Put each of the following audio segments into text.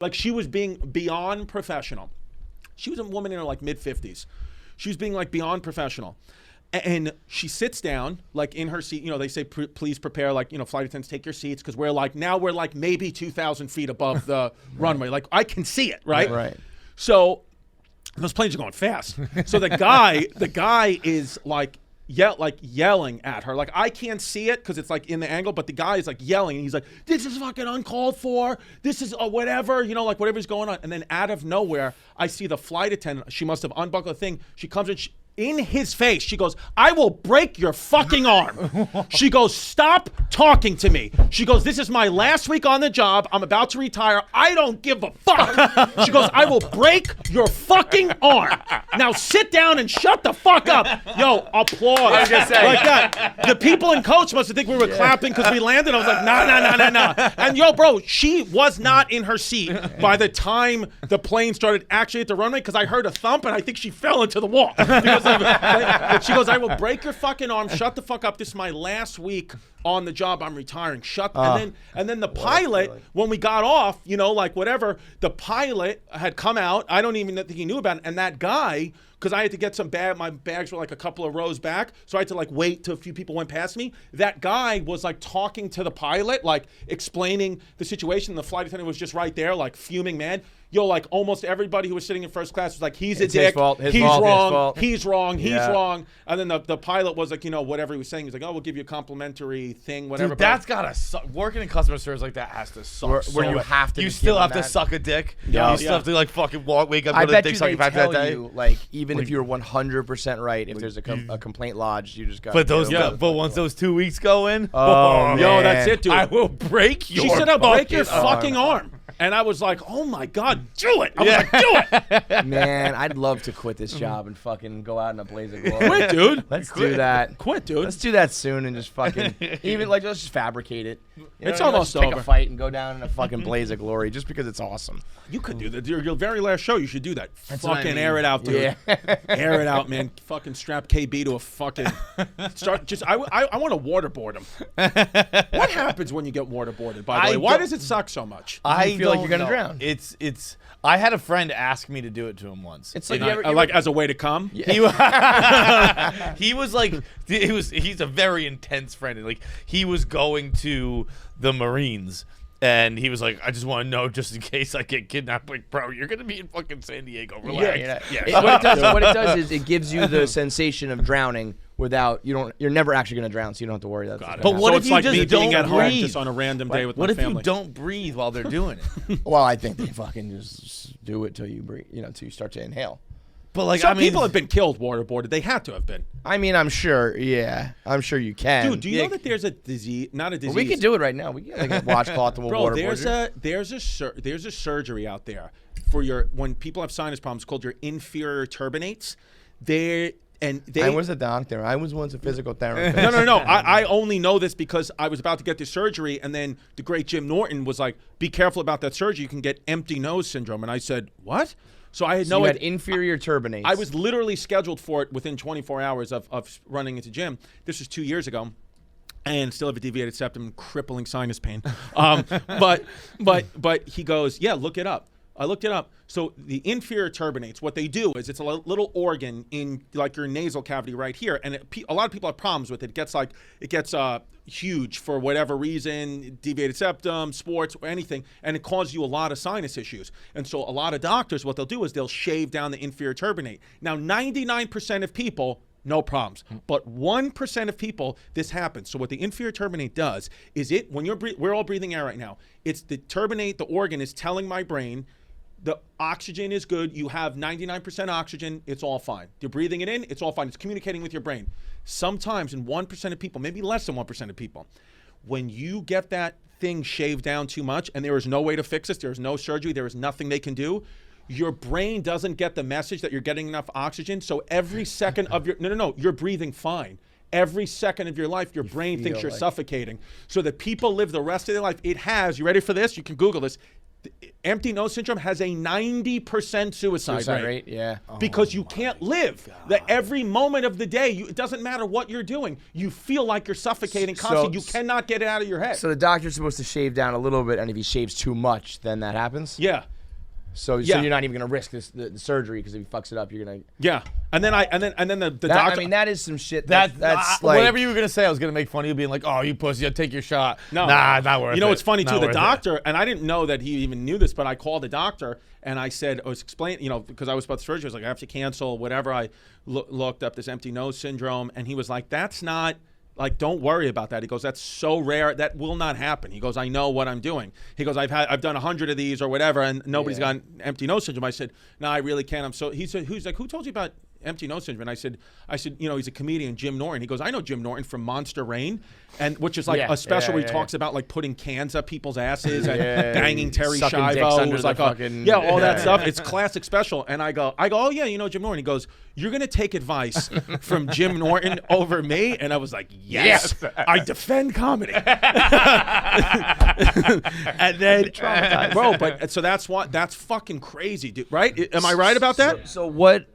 Like she was being beyond professional. She was a woman in her like mid-50s. She was being like beyond professional. And she sits down like in her seat. You know, they say, please prepare, like, you know, flight attendants, take your seats, because we're like maybe 2,000 feet above the runway. Like I can see it, right? Right. So those planes are going fast. So the guy is like yelling at her. Like I can't see it because it's like in the angle, but the guy is like yelling and he's like, this is fucking uncalled for. This is whatever, you know, like whatever's going on. And then out of nowhere, I see the flight attendant. She must have unbuckled the thing. She comes in, in his face, she goes, I will break your fucking arm. She goes, stop talking to me. She goes, this is my last week on the job. I'm about to retire. I don't give a fuck. She goes, I will break your fucking arm. Now sit down and shut the fuck up. Yo, applause. I was gonna say. Like that. The people in coach must have think we were clapping because we landed. I was like, no. And yo, bro, she was not in her seat by the time the plane started actually at the runway, because I heard a thump and I think she fell into the wall. But she goes, I will break your fucking arm. Shut the fuck up. This is my last week on the job. I'm retiring. And then the pilot, when we got off, you know, like whatever, the pilot had come out. I don't even think he knew about it. And that guy, because I had to get my bags were like a couple of rows back, so I had to like wait till a few people went past me. That guy was like talking to the pilot, like explaining the situation. The flight attendant was just right there, like fuming mad. Yo, like almost everybody who was sitting in first class was like, he's a dick, his fault, he's wrong, he's Yeah. wrong. And then the pilot was like, you know, whatever he was saying, he's like, oh, we'll give you a complimentary thing, whatever. Dude, that's gotta suck. Working in customer service like that has to suck. Where you have to You just still give have them to that. suck a dick. Yeah. You still have to like fucking wake up. I go to bet the you dick they sucking factory tell that day. you, like, even if you're 100% right, if there's a complaint lodged, you just got. But once those 2 weeks go in, Oh, yo, man. that's it, dude. I will break your. She said, I'll break your fucking fucking arm. And I was like, oh my God, do it. I was like, do it. Man, I'd love to quit this job and fucking go out in a blaze of glory. Quit, dude. Let's do that. Quit, dude. Let's do that soon and just fucking let's just fabricate it. You know It's what I mean? almost Let's pick over. a fight and go down in a fucking blaze of glory just because it's awesome. You could do that. Your very last show, you should do that. what I Fucking mean. air it out, dude. Yeah. Air it out, man. Fucking strap KB to a fucking I want to waterboard him. What happens when you get waterboarded, by the way? Why does it suck so much? I feel like don't you're gonna know. drown. It's. I had a friend ask me to do it to him once. It's like, Like as a way to come? He was like, he's a very intense friend. And like, he was going to the Marines. And he was like, I just want to know, just in case I get kidnapped. Like, bro, you're gonna be in fucking San Diego. Relax. What it does is it gives you the sensation of drowning without you're never actually gonna drown, so you don't have to worry about it. But what So if it's you like just me being don't at home breathe? just on a random day with What my if family? you don't breathe while they're doing it? Well, I think they fucking just do it till you breathe, till you start to inhale. But like, Some people have been killed waterboarded. They had to have been. I mean, I'm sure. Yeah, I'm sure you can. Dude, do you know that there's a disease? Not a disease. Well, we can do it right now. We can like washcloth and we'll Bro, waterboard there's a surgery out there for when people have sinus problems called your inferior turbinates. I was a doctor. I was once a physical therapist. No. I only know this because I was about to get this surgery, and then the great Jim Norton was like, "Be careful about that surgery. You can get empty nose syndrome." And I said, "What?" So I had So you had inferior turbinates. I was literally scheduled for it within 24 hours of running into Jim. This was 2 years ago. And still have a deviated septum and crippling sinus pain. But he goes, yeah, look it up. I looked it up. So the inferior turbinates, what they do is it's a little organ in like your nasal cavity right here, and a lot of people have problems with it. It gets huge for whatever reason, deviated septum, sports, or anything, and it causes you a lot of sinus issues. And so a lot of doctors, what they'll do is they'll shave down the inferior turbinate. Now, 99% of people, no problems. But 1% of people, this happens. So what the inferior turbinate does is when we're all breathing air right now. It's the turbinate, the organ is telling my brain, the oxygen is good. You have 99% oxygen. It's all fine. You're breathing it in. It's all fine. It's communicating with your brain. Sometimes in 1% of people, maybe less than 1% of people, when you get that thing shaved down too much and there is no way to fix this, there is no surgery, there is nothing they can do, your brain doesn't get the message that you're getting enough oxygen. So every second of you're breathing fine. Every second of your life, your brain thinks you're suffocating. So that people live the rest of their life. It has, you ready for this? You can Google this. Empty nose syndrome has a 90% suicide rate. Yeah. Because you can't live. That every moment of the day, it doesn't matter what you're doing, you feel like you're suffocating constantly. You cannot get it out of your head. So the doctor's supposed to shave down a little bit, and if he shaves too much, then that happens? Yeah. So you're not even gonna risk the surgery because if he fucks it up, you're gonna. Yeah. And then the doctor. I mean, that is some shit. That's That's like whatever you were gonna say. I was gonna make fun of you, being like, "Oh, you pussy, I'll take your shot." No, nah, not worth it. You know what's funny Not too? The worth it. doctor, and I didn't know that he even knew this, but I called the doctor and I said, I was explaining, because I was about the surgery. I was like, I have to cancel whatever. I looked up this empty nose syndrome, and he was like, that's not. Like, don't worry about that. He goes, that's so rare. That will not happen. He goes, I know what I'm doing. He goes, I've done 100 of these or whatever, and nobody's gotten empty nose syndrome. I said, no, I really can't. He said, who's like, who told you about empty nose syndrome? And I said, he's a comedian, Jim Norton. He goes, I know Jim Norton from Monster Rain, and which is like a special where he talks about like putting cans up people's asses and banging Terry Sucking Schiavo. dicks under It was the like fucking- all that stuff. It's classic special. And I go, oh yeah, Jim Norton. He goes, you're gonna take advice from Jim Norton over me? And I was like, yes. I defend comedy. And then, bro, but so that's fucking crazy, dude. Right? Am I right about that? So what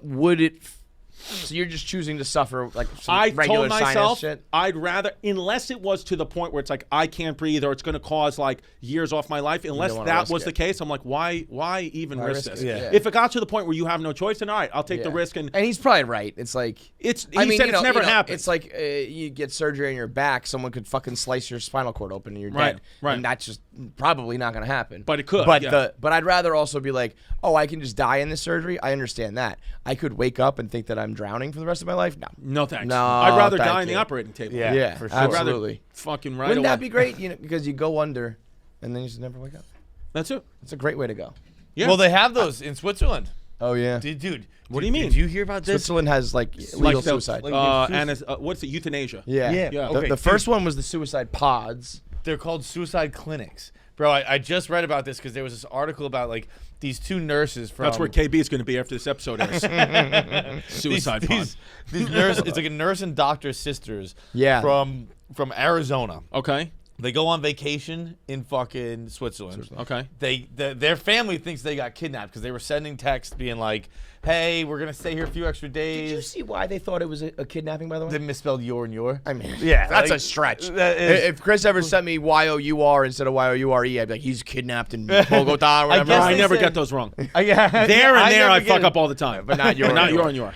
would it? So you're just choosing to suffer like some I regular told sinus myself shit? I'd rather, unless it was to the point where it's like I can't breathe or it's going to cause like years off my life. Unless wanna that risk was it. the case, I'm like, why even risk this? Yeah. If it got to the point where you have no choice, then all right, I'll take the risk. And he's probably right. It's like he said it's never happened. It's like you get surgery on your back, someone could fucking slice your spinal cord open and you're Right, dead. right. And that's just probably not going to happen. But it could, But yeah. but I'd rather also be like, oh, I can just die in this surgery. I understand that. I could wake up and think that I'm drowning for the rest of my life. No thanks. No, I'd rather thank die in the you. operating table. Yeah. Yeah, for sure. I'd rather absolutely. fucking right Wouldn't away. that be great? Because you go under, and then you just never wake up. That's it. It's a great way to go. Yeah. Well, they have those in Switzerland. Oh yeah. Dude. What do you mean? Did you hear about this? Switzerland has like legal like the, suicide. what's it? Euthanasia. yeah. Yeah. Yeah. Okay, The first one was the suicide pods. They're called suicide clinics. Bro, I just read about this because there was this article about like these two nurses from. That's where KB is going to be after this episode airs. Suicide pod. These nurses, it's like a nurse and doctor sisters. Yeah. From Arizona. Okay. They go on vacation in fucking Switzerland. Okay. Their family thinks they got kidnapped because they were sending texts being like, "Hey, we're gonna stay here a few extra days." Did you see why they thought it was a kidnapping? By the way, They misspelled your and your. I mean, Yeah, that's like, a stretch. that is- If Chris ever sent me YOUR instead of YOURE, I'd be like, he's kidnapped in Bogota or whatever. guess I they never said- get those wrong. Yeah, There and there, never I get fuck it. up all the time. But not your But not and your your. and your.